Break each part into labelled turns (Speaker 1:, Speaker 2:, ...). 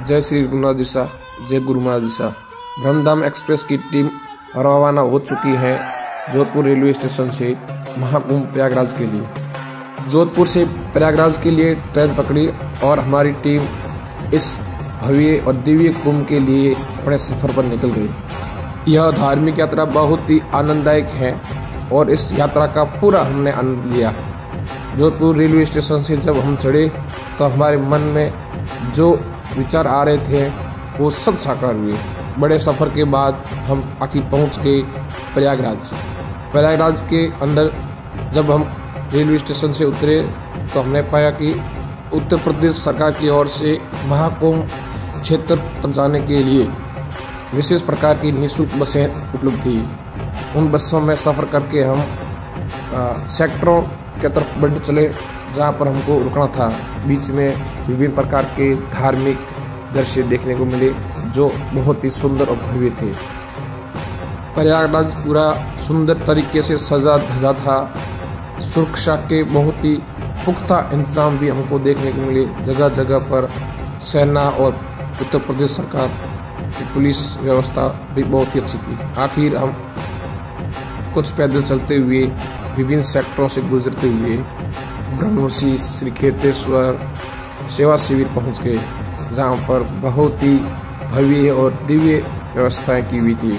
Speaker 1: जय श्री गुरुनाथ जी सा, जय गुरुनाथ जी सा। ब्रह्मधाम एक्सप्रेस की टीम रवाना हो चुकी है जोधपुर रेलवे स्टेशन से महाकुंभ प्रयागराज के लिए। जोधपुर से प्रयागराज के लिए ट्रेन पकड़ी और हमारी टीम इस भव्य और दिव्य कुंभ के लिए अपने सफर पर निकल गई। यह धार्मिक यात्रा बहुत ही आनंददायक है और इस यात्रा का पूरा हमने आनंद लिया। जोधपुर रेलवे स्टेशन से जब हम चढ़े तो हमारे मन में जो विचार आ रहे थे वो सब साकार हुए। बड़े सफ़र के बाद हम आखिर पहुंच गए प्रयागराज। प्रयागराज के अंदर जब हम रेलवे स्टेशन से उतरे तो हमने पाया कि उत्तर प्रदेश सरकार की ओर से महाकुंभ क्षेत्र तक जाने के लिए विशेष प्रकार की निःशुल्क बसें उपलब्ध थी। उन बसों में सफ़र करके हम सेक्टरों की तरफ बढ़ चले जहाँ पर हमको रुकना था। बीच में विभिन्न प्रकार के धार्मिक दृश्य देखने को मिले जो बहुत ही सुंदर और भव्य थे। प्रयागराज पूरा सुंदर तरीके से सजा धजा था। सुरक्षा के बहुत ही पुख्ता इंतजाम भी हमको देखने को मिले। जगह जगह पर सेना और उत्तर प्रदेश सरकार की पुलिस व्यवस्था भी बहुत ही अच्छी थी। आखिर हम कुछ पैदल चलते हुए विभिन्न सेक्टरों से गुजरते हुए ब्रह्मर्षि श्री खेतेश्वर सेवा शिविर पहुंच गए, जहां पर बहुत ही भव्य और दिव्य व्यवस्थाएं की हुई थी।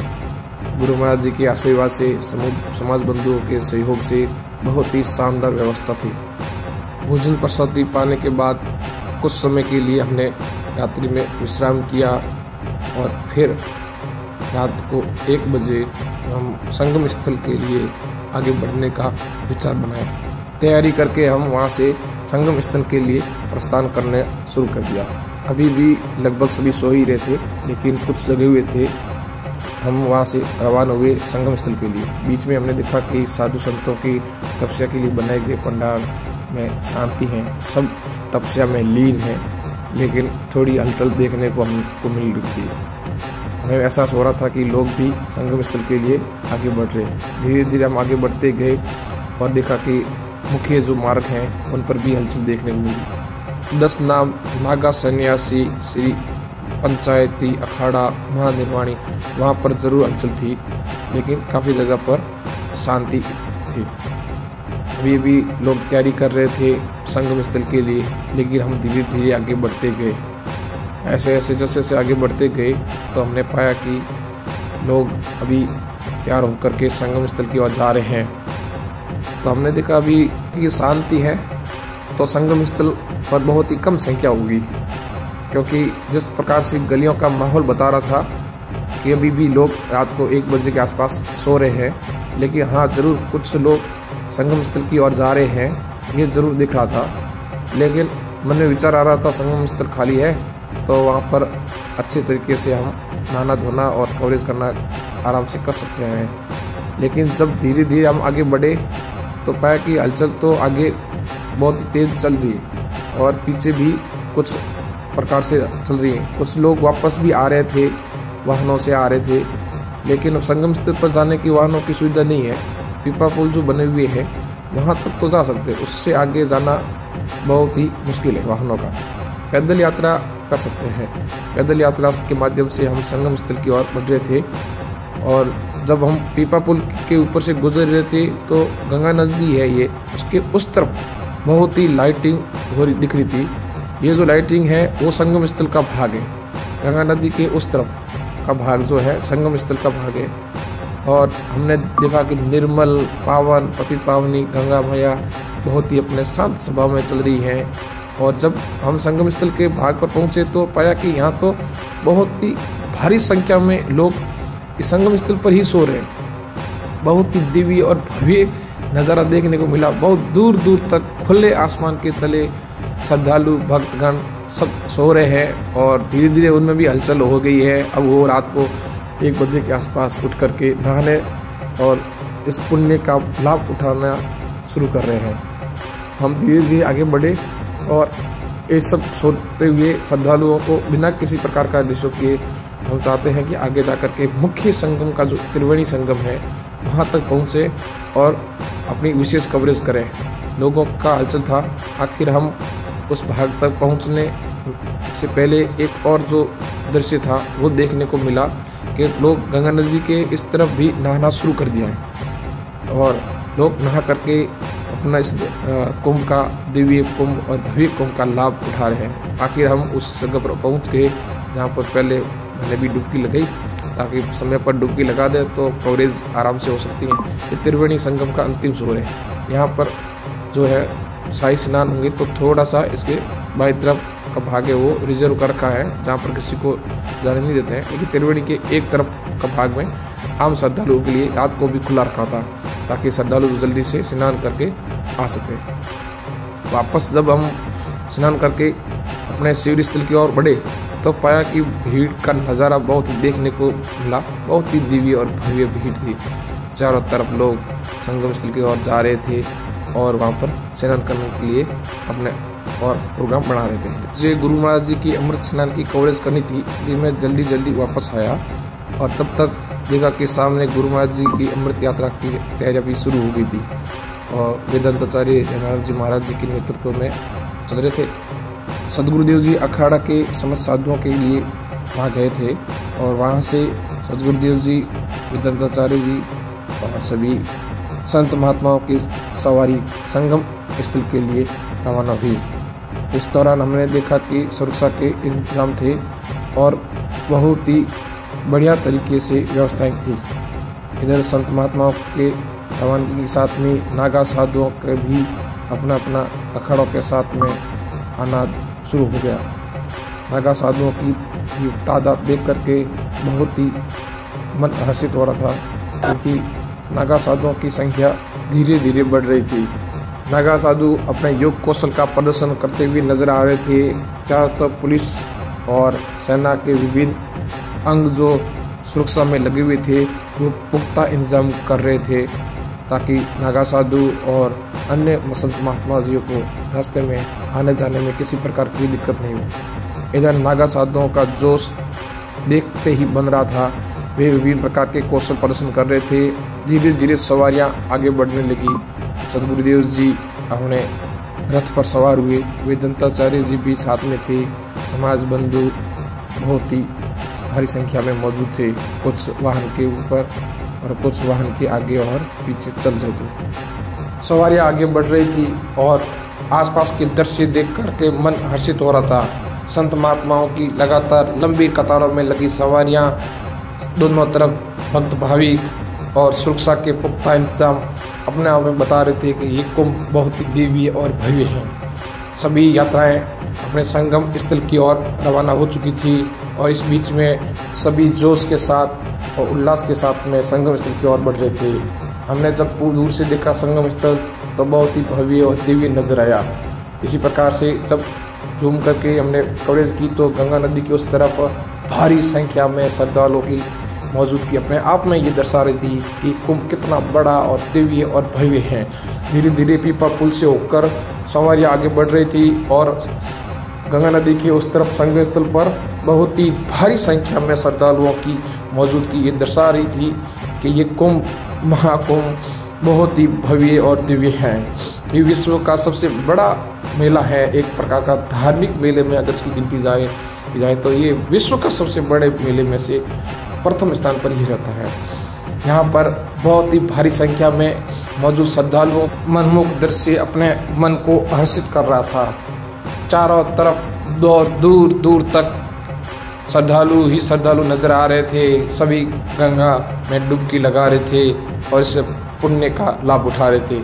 Speaker 1: गुरु महाराज जी के आशीर्वाद से समाज बंधुओं के सहयोग से बहुत ही शानदार व्यवस्था थी। भोजन प्रसादी पाने के बाद कुछ समय के लिए हमने रात्रि में विश्राम किया और फिर रात को 1 बजे हम संगम स्थल के लिए आगे बढ़ने का विचार बनाया। तैयारी करके हम वहां से संगम स्थल के लिए प्रस्थान करने शुरू कर दिया। अभी भी लगभग सभी सो ही रहे थे, लेकिन कुछ जगे हुए थे। हम वहां से रवाना हुए संगम स्थल के लिए। बीच में हमने देखा कि साधु संतों की तपस्या के लिए बनाए गए पंडाल में शांति है, सब तपस्या में लीन है, लेकिन थोड़ी हलचल देखने को हमको मिल रही थी। हमें एहसास हो रहा था कि लोग भी संगम स्थल के लिए आगे बढ़ रहे। धीरे धीरे हम आगे बढ़ते गए और देखा कि मुख्य जो मार्ग हैं उन पर भी हलचल देखने को मिली। 10 नाम नागा सन्यासी श्री पंचायती अखाड़ा महानिर्वाणी, वहाँ पर जरूर हलचल थी, लेकिन काफ़ी जगह पर शांति थी। अभी भी लोग तैयारी कर रहे थे संगम स्थल के लिए, लेकिन हम धीरे धीरे आगे बढ़ते गए। ऐसे ऐसे जैसे आगे बढ़ते गए तो हमने पाया कि लोग अभी तैयार होकर के संगम स्थल की ओर जा रहे हैं। तो हमने देखा अभी ये शांति है तो संगम स्थल पर बहुत ही कम संख्या होगी, क्योंकि जिस प्रकार से गलियों का माहौल बता रहा था कि अभी भी लोग रात को 1 बजे के आसपास सो रहे हैं, लेकिन हाँ ज़रूर कुछ लोग संगम स्थल की ओर जा रहे हैं, ये ज़रूर दिख रहा था। लेकिन मन में विचार आ रहा था संगम स्थल खाली है तो वहाँ पर अच्छे तरीके से हम नहाना धोना और कवरेज करना आराम से कर सकते हैं। लेकिन जब धीरे धीरे हम आगे बढ़े तो पाया कि हलचल तो आगे बहुत तेज़ चल रही है और पीछे भी कुछ प्रकार से चल रही है। कुछ लोग वापस भी आ रहे थे, वाहनों से आ रहे थे, लेकिन संगम स्थल पर जाने की वाहनों की सुविधा नहीं है। पीपा पुल जो बने हुए हैं वहाँ तक तो जा सकते, उससे आगे जाना बहुत ही मुश्किल है वाहनों का। पैदल यात्रा कर सकते हैं। पैदल यात्रा के माध्यम से हम संगम स्थल की ओर बढ़ रहे थे और जब हम पीपा पुल के ऊपर से गुजर रहे थे तो गंगा नदी है ये, उसके उस तरफ बहुत ही लाइटिंग हो रही दिख रही थी। ये जो लाइटिंग है वो संगम स्थल का भाग है। गंगा नदी के उस तरफ का भाग जो है संगम स्थल का भाग है। और हमने देखा कि निर्मल पावन पति पावनी गंगा मैया बहुत ही अपने शांत स्वभाव में चल रही है। और जब हम संगम स्थल के भाग पर पहुंचे तो पाया कि यहाँ तो बहुत ही भारी संख्या में लोग इस संगम स्थल पर ही सो रहे हैं। बहुत ही दिव्य और भव्य नज़ारा देखने को मिला। बहुत दूर दूर तक खुले आसमान के तले श्रद्धालु भक्तगण सब सो रहे हैं और धीरे धीरे उनमें भी हलचल हो गई है। अब वो रात को 1 बजे के आसपास उठ करके नहाने और इस पुण्य का लाभ उठाना शुरू कर रहे हैं। हम धीरे धीरे आगे बढ़े और ये सब सोते हुए श्रद्धालुओं को बिना किसी प्रकार का डिस्टर्ब किए हम चाहते हैं कि आगे जाकर के मुख्य संगम का जो त्रिवेणी संगम है वहाँ तक पहुँचे और अपनी विशेष कवरेज करें। लोगों का हलचल था। आखिर हम उस भाग तक पहुँचने से पहले एक और जो दृश्य था वो देखने को मिला कि लोग गंगा नदी के इस तरफ भी नहाना शुरू कर दिया है और लोग नहा करके अपना इस कुंभ का, दिव्य कुंभ और भव्य कुंभ का लाभ उठा रहे हैं। आखिर हम उस जगह पर पहुँच गए जहाँ पर पहले मैंने भी डुबकी लगाई, ताकि समय पर डुबकी लगा दे तो कवरेज आराम से हो सकती है। ये त्रिवेणी संगम का अंतिम छोर है। यहाँ पर जो है शाही स्नान होंगे तो थोड़ा सा इसके बाईं तरफ का भाग है वो रिजर्व कर रखा है, जहाँ पर किसी को जाने नहीं देते हैं। लेकिन त्रिवेणी के एक तरफ का भाग में आम श्रद्धालुओं के लिए रात को भी खुला रखा था, ताकि श्रद्धालु जल्दी से स्नान करके आ सके। वापस जब हम स्नान करके अपने शिविर स्थल की ओर बढ़े तो पाया कि भीड़ का नज़ारा बहुत ही देखने को मिला। बहुत ही दिव्य और भव्य भीड़ थी। चारों तरफ लोग संगम स्थल की ओर जा रहे थे और वहाँ पर स्नान करने के लिए अपने और प्रोग्राम बना रहे थे। मुझे गुरु महाराज जी की अमृत स्नान की कवरेज करनी थी, इसलिए मैं जल्दी वापस आया और तब तक देखा कि सामने गुरु महाराज जी की अमृत यात्रा की तैयारी भी शुरू हो गई थी और वेदांताचार्य जयनारायण जी महाराज जी के नेतृत्व में चल रहे थे। सदगुरुदेव जी अखाड़ा के समस्त साधुओं के लिए वहाँ गए थे और वहाँ से सदगुरुदेव जी, वेदांताचार्य जी और सभी संत महात्माओं की सवारी संगम स्थल के लिए रवाना हुई। इस दौरान हमने देखा कि सुरक्षा के इंतजाम थे और बहुत ही बढ़िया तरीके से व्यवस्थाएं थी। इधर संत महात्माओं के रवानगी के साथ में नागा साधुओं के भी अपना अपना अखाड़ों के साथ में आना शुरू हो गया। नागा साधुओं की तादाद देख करके बहुत ही मन हर्षित हो रहा था, क्योंकि नागा साधुओं की संख्या धीरे धीरे बढ़ रही थी। नागा साधु अपने योग कौशल का प्रदर्शन करते हुए नजर आ रहे थे। चारों तरफ पुलिस और सेना के विभिन्न अंग जो सुरक्षा में लगे हुए थे वो पुख्ता इंतजाम कर रहे थे, ताकि नागा साधु और अन्य संत महात्मा जियों को रास्ते में आने जाने में किसी प्रकार की दिक्कत नहीं हो। इधर नागा साधुओं का जोश देखते ही बन रहा था। वे विभिन्न प्रकार के कौशल प्रदर्शन कर रहे थे। धीरे धीरे सवारियां आगे बढ़ने लगी। सदगुरुदेव जी अपने रथ पर सवार हुए। वेदांताचार्य जी भी साथ में थे। समाज बंधु बहुत ही भारी संख्या में मौजूद थे। कुछ वाहन के ऊपर और कुछ वाहन के आगे और पीछे चल रहे थे। सवारियां आगे बढ़ रही थी और आसपास के दृश्य देख करके मन हर्षित हो रहा था। संत महात्माओं की लगातार लंबी कतारों में लगी सवारियां, दोनों तरफ भक्त भाविक और सुरक्षा के पुख्ता इंतजाम अपने आप में बता रहे थे कि ये कुंभ बहुत ही दिव्य और भव्य है। सभी यात्राएं अपने संगम स्थल की ओर रवाना हो चुकी थी और इस बीच में सभी जोश के साथ और उल्लास के साथ में संगम स्थल की ओर बढ़ रहे थे। हमने जब दूर से देखा संगम स्थल तो बहुत ही भव्य और दिव्य नजर आया। इसी प्रकार से जब जूम करके हमने कवरेज की तो गंगा नदी की उस तरफ भारी संख्या में श्रद्धालुओं की मौजूदगी अपने आप में ये दर्शा रही थी कि कुंभ कितना बड़ा और दिव्य और भव्य है। धीरे धीरे पीपा पुल से होकर सवारियां आगे बढ़ रही थी और गंगा नदी के उस तरफ संगम स्थल पर बहुत ही भारी संख्या में श्रद्धालुओं की मौजूदगी ये दर्शा रही थी कि ये कुंभ, महाकुंभ बहुत ही भव्य और दिव्य है। ये विश्व का सबसे बड़ा मेला है। एक प्रकार का धार्मिक मेले में अगर इसकी गिनती जाए तो ये विश्व का सबसे बड़े मेले में से प्रथम स्थान पर ही रहता है। यहाँ पर बहुत ही भारी संख्या में मौजूद श्रद्धालुओं मनमोहक दृश्य अपने मन को हर्षित कर रहा था। चारों तरफ दूर दूर तक श्रद्धालु ही श्रद्धालु नजर आ रहे थे। सभी गंगा में डुबकी लगा रहे थे और इस पुण्य का लाभ उठा रहे थे।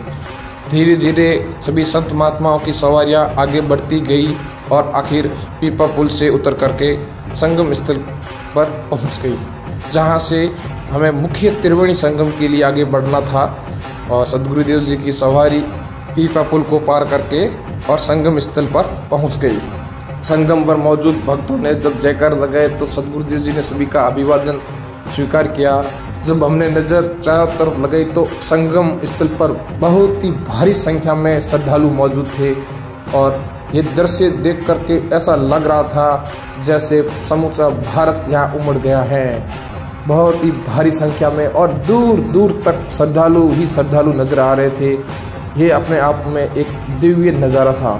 Speaker 1: धीरे धीरे सभी संत महात्माओं की सवारियां आगे बढ़ती गई और आखिर पीपा पुल से उतर करके संगम स्थल पर पहुंच गई, जहां से हमें मुख्य त्रिवेणी संगम के लिए आगे बढ़ना था। और सदगुरुदेव जी की सवारी पीपा पुल को पार करके और संगम स्थल पर पहुंच गई। संगम पर मौजूद भक्तों ने जब जयकार लगाए तो सदगुरुदेव जी ने सभी का अभिवादन स्वीकार किया। जब हमने नजर चारों तरफ लगाई तो संगम स्थल पर बहुत ही भारी संख्या में श्रद्धालु मौजूद थे और ये दृश्य देख करके ऐसा लग रहा था जैसे समूचा भारत यहाँ उमड़ गया है। बहुत ही भारी संख्या में और दूर दूर तक श्रद्धालु ही श्रद्धालु नजर आ रहे थे। ये अपने आप में एक दिव्य नज़ारा था।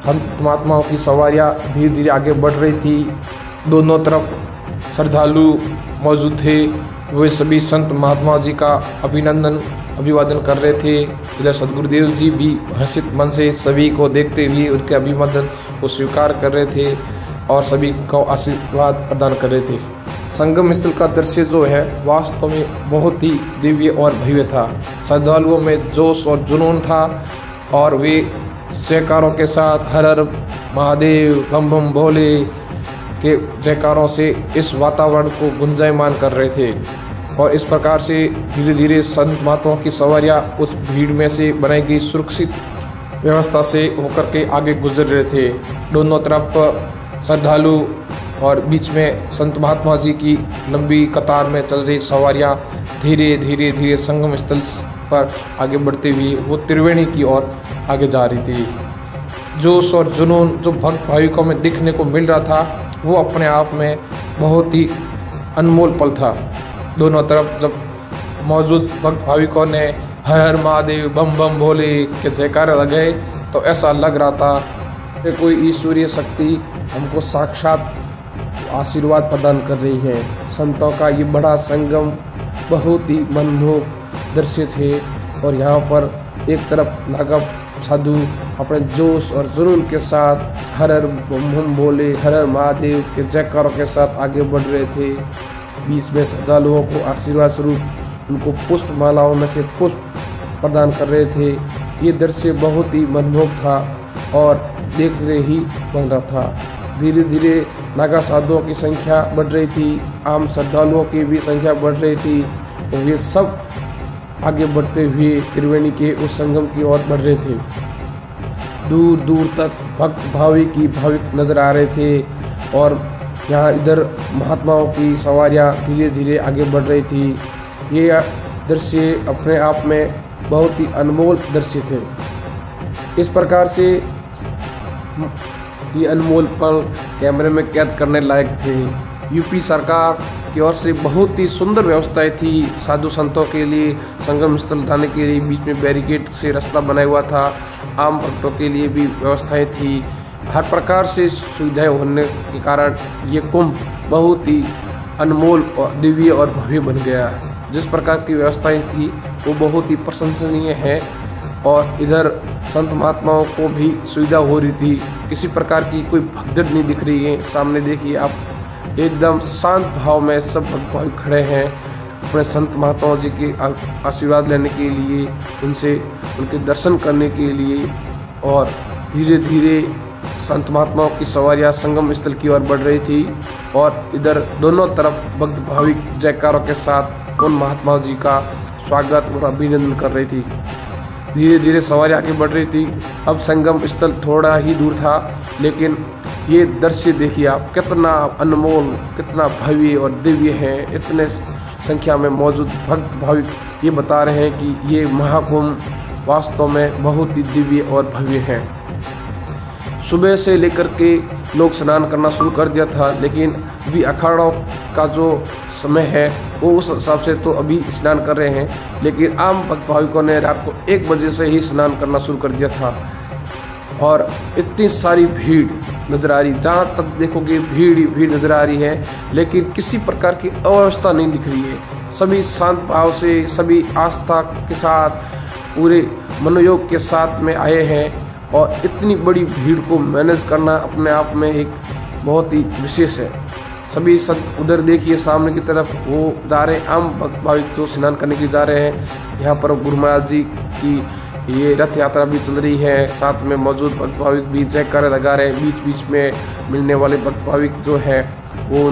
Speaker 1: संत महात्माओं की सवारियाँ धीरे धीरे आगे बढ़ रही थी। दोनों तरफ श्रद्धालु मौजूद थे, वे सभी संत महात्मा जी का अभिवादन कर रहे थे। इधर सद्गुरुदेव जी भी हर्षित मन से सभी को देखते हुए उनके अभिवादन को स्वीकार कर रहे थे और सभी को आशीर्वाद प्रदान कर रहे थे। संगम स्थल का दृश्य जो है वास्तव में बहुत ही दिव्य और भव्य था। श्रद्धालुओं में जोश और जुनून था और वे जयकारों के साथ हर हर महादेव बम बम भोले के जयकारों से इस वातावरण को गुंजायमान कर रहे थे। और इस प्रकार से धीरे धीरे संत महात्माओं की सवारियाँ उस भीड़ में से बनाई गई सुरक्षित व्यवस्था से होकर के आगे गुजर रहे थे। दोनों तरफ श्रद्धालु और बीच में संत महात्मा जी की लंबी कतार में चल रही सवारियाँ धीरे धीरे संगम स्थल पर आगे बढ़ते हुए वो त्रिवेणी की ओर आगे जा रही थी। जोश और जुनून जो भक्त भाविकों में दिखने को मिल रहा था वो अपने आप में बहुत ही अनमोल पल था। दोनों तरफ जब मौजूद भक्त भाविकों ने हर हर महादेव बम बम भोले के जयकारे लगाए तो ऐसा लग रहा था कि कोई ईश्वरीय शक्ति हमको साक्षात आशीर्वाद प्रदान कर रही है। संतों का ये बड़ा संगम बहुत ही मनमोहक दृश्य थे और यहाँ पर एक तरफ नागा साधु अपने जोश और जुनून के साथ हर हर बम बम भोले हर हर महादेव के जयकारों के साथ आगे बढ़ रहे थे। बीच में श्रद्धालुओं को आशीर्वाद स्वरूप उनको पुष्प मालाओं में से पुष्प प्रदान कर रहे थे। ये दृश्य बहुत ही मनमोहक था और देखने ही बन रहा था। धीरे धीरे नागा साधुओं की संख्या बढ़ रही थी, आम श्रद्धालुओं की भी संख्या बढ़ रही थी और ये सब आगे बढ़ते हुए त्रिवेणी के उस संगम की ओर बढ़ रहे थे। दूर दूर तक भक्त भाविक नजर आ रहे थे और यहाँ इधर महात्माओं की सवारियाँ धीरे धीरे आगे बढ़ रही थी। ये दृश्य अपने आप में बहुत ही अनमोल दृश्य थे। इस प्रकार से ये अनमोल पल कैमरे में कैद करने लायक थे। यूपी सरकार की ओर से बहुत ही सुंदर व्यवस्थाएं थी। साधु संतों के लिए संगम स्थल जाने के लिए बीच में बैरिकेड से रास्ता बनाया हुआ था। आम भक्तों के लिए भी व्यवस्थाएं थी। हर प्रकार से सुविधाएं होने के कारण ये कुंभ बहुत ही अनमोल और दिव्य और भव्य बन गया। जिस प्रकार की व्यवस्थाएं थी वो बहुत ही प्रशंसनीय है और इधर संत महात्माओं को भी सुविधा हो रही थी। किसी प्रकार की कोई भगदड़ नहीं दिख रही है। सामने देखिए आप, एकदम शांत भाव में सब भक्त भाविक खड़े हैं अपने संत महात्माओं जी के आशीर्वाद लेने के लिए, उनसे उनके दर्शन करने के लिए। और धीरे धीरे संत महात्माओं की सवारियाँ संगम स्थल की ओर बढ़ रही थी और इधर दोनों तरफ भक्त भाविक जयकारों के साथ उन महात्मा जी का स्वागत और अभिनंदन कर रही थी। धीरे धीरे सवारियाँ आगे बढ़ रही थी। अब संगम स्थल थोड़ा ही दूर था, लेकिन ये दृश्य देखिए आप, कितना अनमोल, कितना भव्य और दिव्य है। इतने संख्या में मौजूद भक्त भाविक ये बता रहे हैं कि ये महाकुंभ वास्तव में बहुत ही दिव्य और भव्य है। सुबह से लेकर के लोग स्नान करना शुरू कर दिया था, लेकिन अभी अखाड़ों का जो समय है वो उस हिसाब से तो अभी स्नान कर रहे हैं, लेकिन आम भक्त भाविकों ने रात को 1 बजे से ही स्नान करना शुरू कर दिया था। और इतनी सारी भीड़ नजर आ रही, जहाँ तक देखोगे भीड़ ही भीड़ नजर आ रही है, लेकिन किसी प्रकार की अव्यवस्था नहीं दिख रही है। सभी शांत भाव से, सभी आस्था के साथ, पूरे मनोयोग के साथ में आए हैं और इतनी बड़ी भीड़ को मैनेज करना अपने आप में एक बहुत ही विशेष है। सभी सब उधर देखिए सामने की तरफ वो जा रहे हैं, आम भक्त भाविक जो स्नान करने के लिए जा रहे हैं। यहाँ पर गुरु महाराज जी की ये रथ यात्रा भी चल रही है, साथ में मौजूद भक्त भाविक भी जयकारे लगा रहे हैं। बीच बीच में मिलने वाले भक्त भाविक जो है वो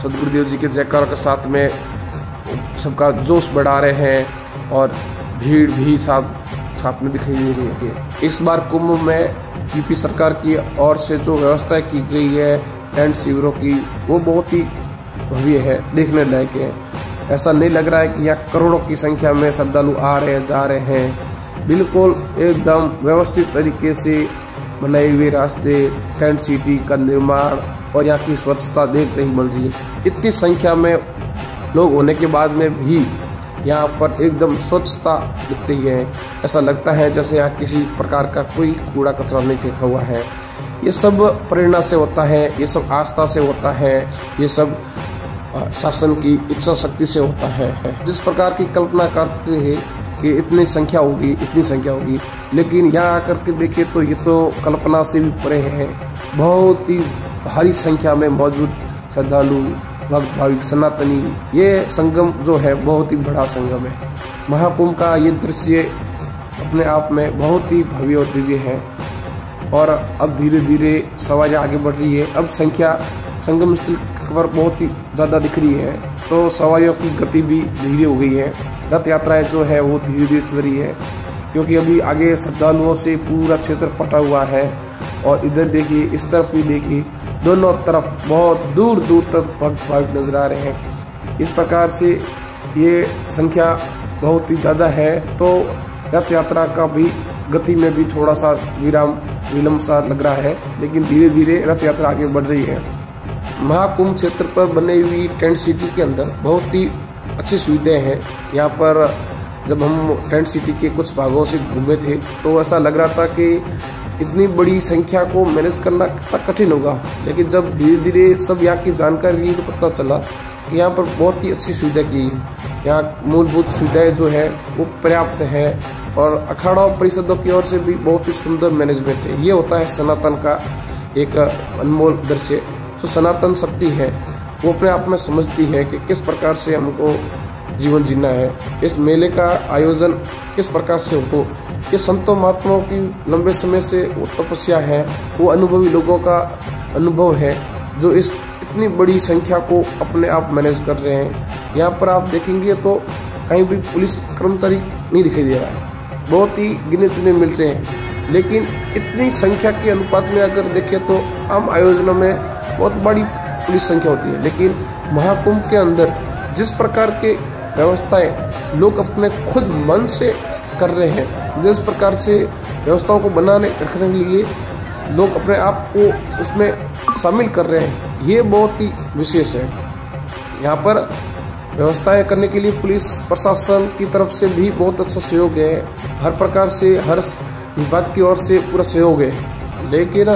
Speaker 1: सदगुरुदेव जी के जयकारों के साथ में सबका जोश बढ़ा रहे हैं और भीड़ भी साथ में दिखाई दे रही है। इस बार कुंभ में यूपी सरकार की ओर से जो व्यवस्था की गई है टेंट शिविरों की, वो बहुत ही भव्य है, देखने लायक है। ऐसा नहीं लग रहा है कि यहाँ करोड़ों की संख्या में श्रद्धालु आ रहे हैं, जा रहे हैं। बिल्कुल एकदम व्यवस्थित तरीके से बनाए हुए रास्ते, टेंट सिटी का निर्माण और यहाँ की स्वच्छता देखते ही मिल रही है। इतनी संख्या में लोग होने के बाद में भी यहाँ पर एकदम स्वच्छता दिखती है। ऐसा लगता है जैसे यहाँ किसी प्रकार का कोई कूड़ा कचरा नहीं फेंका हुआ है। ये सब प्रेरणा से होता है, ये सब आस्था से होता है, ये सब शासन की इच्छा शक्ति से होता है। जिस प्रकार की कल्पना करते हैं कि इतनी संख्या होगी, लेकिन यहाँ आकर के देखें तो ये तो कल्पना से भी परे है। बहुत ही भारी संख्या में मौजूद श्रद्धालु, भक्त, भाविक, सनातनी, ये संगम जो है बहुत ही बड़ा संगम है। महाकुंभ का ये दृश्य अपने आप में बहुत ही भव्य और दिव्य है। और अब धीरे धीरे सवारियाँ आगे बढ़ रही है। अब संख्या संगम स्थल पर बहुत ही ज़्यादा दिख रही है, तो सवारियों की गति भी धीरे हो गई है। रथ यात्राएं जो है वो धीरे धीरे चल रही है, क्योंकि अभी आगे श्रद्धालुओं से पूरा क्षेत्र पटा हुआ है। और इधर देखिए, इस तरफ भी देखिए, दोनों तरफ बहुत दूर दूर तक भक्त भाविक नजर आ रहे हैं। इस प्रकार से ये संख्या बहुत ही ज़्यादा है, तो रथ यात्रा का भी गति में भी थोड़ा सा विलम्ब सा लग रहा है, लेकिन धीरे धीरे रथ यात्रा आगे बढ़ रही है। महाकुंभ क्षेत्र पर बने हुई टेंट सिटी के अंदर बहुत ही अच्छी सुविधाएं हैं। यहाँ पर जब हम टेंट सिटी के कुछ भागों से घूमे थे तो ऐसा लग रहा था कि इतनी बड़ी संख्या को मैनेज करना कितना कठिन होगा, लेकिन जब धीरे धीरे सब यहाँ की जानकारी ली तो पता चला कि यहाँ पर बहुत ही अच्छी सुविधा की। यहाँ मूलभूत सुविधाएं जो है वो पर्याप्त है, और अखाड़ा परिषदों की ओर से भी बहुत ही सुंदर मैनेजमेंट है। ये होता है सनातन का एक अनमोल दृश्य। जो सनातन शक्ति है वो अपने आप में समझती है कि किस प्रकार से हमको जीवन जीना है। इस मेले का आयोजन किस प्रकार से हो, ये संतों महात्माओं की लंबे समय से वो तपस्या है, वो अनुभवी लोगों का अनुभव है, जो इस इतनी बड़ी संख्या को अपने आप मैनेज कर रहे हैं। यहाँ पर आप देखेंगे तो कहीं भी पुलिस कर्मचारी नहीं दिखाई दे रहा है, बहुत ही गिने चुने मिल रहे हैं। लेकिन इतनी संख्या के अनुपात में अगर देखें तो आम आयोजनों में बहुत बड़ी पुलिस संख्या होती है, लेकिन महाकुंभ के अंदर जिस प्रकार के व्यवस्थाएं लोग अपने खुद मन से कर रहे हैं, जिस प्रकार से व्यवस्थाओं को बनाने रखने के लिए लोग अपने आप को उसमें शामिल कर रहे हैं, ये बहुत ही विशेष है। यहाँ पर व्यवस्थाएं करने के लिए पुलिस प्रशासन की तरफ से भी बहुत अच्छा सहयोग है, हर प्रकार से हर विभाग की ओर से पूरा सहयोग है। लेकिन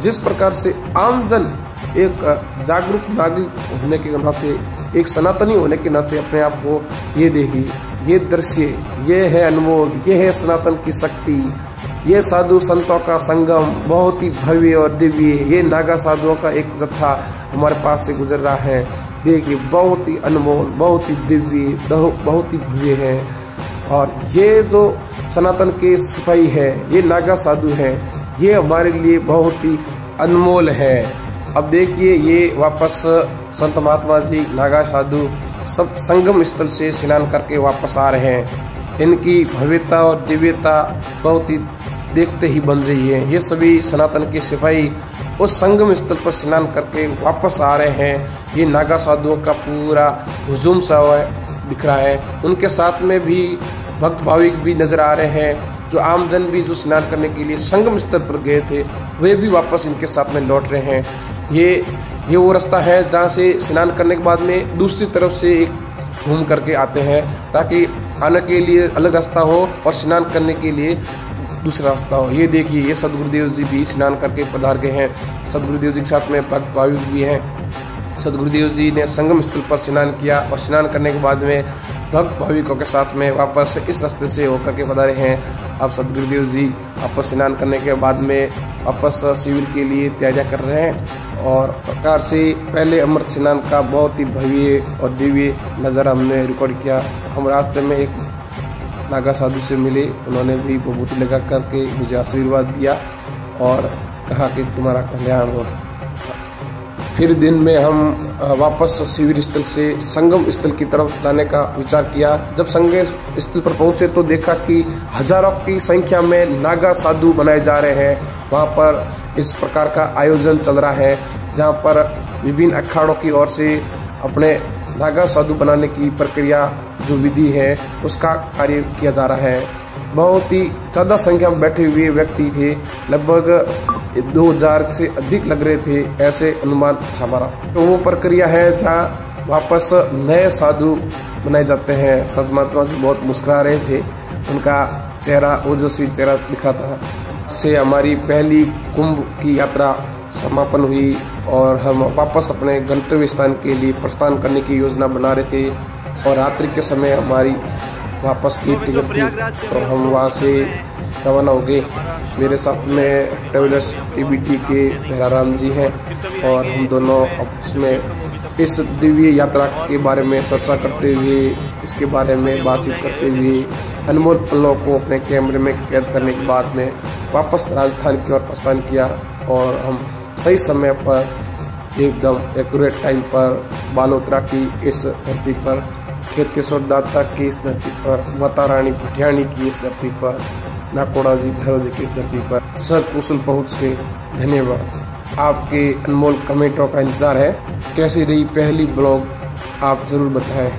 Speaker 1: जिस प्रकार से आमजन एक जागरूक नागरिक होने के नाते, एक सनातनी होने के नाते अपने आप को ये देखिए, ये दृश्य, ये है अनमोल, ये है सनातन की शक्ति, ये साधु संतों का संगम बहुत ही भव्य और दिव्य। ये नागा साधुओं का एक जत्था हमारे पास से गुजर रहा है, देखिए बहुत ही अनमोल, बहुत ही दिव्य, बहुत ही भव्य है। और ये जो सनातन के सिपाही है, ये नागा साधु है, ये हमारे लिए बहुत ही अनमोल है। अब देखिए, ये वापस संत महात्मा जी, नागा साधु सब संगम स्थल से स्नान करके वापस आ रहे हैं। इनकी भव्यता और दिव्यता बहुत ही देखते ही बन रही है। ये सभी सनातन के सिपाही उस संगम स्थल पर स्नान करके वापस आ रहे हैं। ये नागा साधुओं का पूरा हुजूम सा दिख रहा है। उनके साथ में भी भक्त भाविक भी नजर आ रहे हैं। जो आमजन भी जो स्नान करने के लिए संगम स्थल पर गए थे, वे भी वापस इनके साथ में लौट रहे हैं। ये वो रास्ता है जहाँ से स्नान करने के बाद में दूसरी तरफ से एक घूम करके आते हैं, ताकि आने के लिए अलग रास्ता हो और स्नान करने के लिए दूसरा रास्ता हो। ये देखिए, ये सदगुरुदेव जी भी स्नान करके पधार गए हैं। सदगुरुदेव जी के साथ में भक्त भाविक भी हैं। सदगुरुदेव जी ने संगम स्थल पर स्नान किया और स्नान करने के बाद में भक्त भाविकों के साथ में वापस इस रास्ते से होकर के पधारे हैं। अब सदगुरुदेव जी वापस स्नान करने के बाद में वापस शिविर के लिए तैयारियां कर रहे हैं। और प्रकार से पहले अमृत स्नान का बहुत ही भव्य और दिव्य नज़ारा हमने रिकॉर्ड किया। हम रास्ते में एक नागा साधु से मिले, उन्होंने भी विभूति लगा करके मुझे आशीर्वाद दिया और कहा कि तुम्हारा कल्याण हो। फिर दिन में हम वापस शिविर स्थल से संगम स्थल की तरफ जाने का विचार किया। जब संगम स्थल पर पहुंचे तो देखा कि हजारों की संख्या में नागा साधु बनाए जा रहे हैं। वहां पर इस प्रकार का आयोजन चल रहा है, जहां पर विभिन्न अखाड़ों की ओर से अपने नागा साधु बनाने की प्रक्रिया जो विधि है उसका कार्य किया जा रहा है। बहुत ही ज़्यादा संख्या में बैठे हुए व्यक्ति थे, लगभग 2000 से अधिक लग रहे थे, ऐसे अनुमान था हमारा। तो वो प्रक्रिया है जहाँ वापस नए साधु बनाए जाते हैं। संत महात्मा जी बहुत मुस्कुरा रहे थे, उनका चेहरा ओजस्वी चेहरा दिखा था। से हमारी पहली कुंभ की यात्रा समापन हुई और हम वापस अपने गंतव्य स्थान के लिए प्रस्थान करने की योजना बना रहे थे और रात्रि के समय हमारी वापस की टिकट थी तो हम वहाँ से रवाना हो गए। मेरे साथ में ट्रेवलर्स टीबीटी के भैराराम जी हैं और हम दोनों आपस में इस दिव्य यात्रा के बारे में चर्चा करते हुए, इसके बारे में बातचीत करते हुए अनमोल पलों को अपने कैमरे में कैद करने के बाद में वापस राजस्थान की ओर प्रस्थान किया और हम सही समय पर एकदम एक्यूरेट टाइम पर बालोतरा की इस धरती पर, खेतेश्वर दाता की इस धरती पर, माता रानी भटियाणी की इस धरती पर, नाकोड़ा जी भैरव जी की इस धरती पर सकुशल पहुँच के धन्यवाद। आपके अनमोल कमेंटों का इंतजार है। कैसी रही पहली ब्लॉग आप ज़रूर बताएं।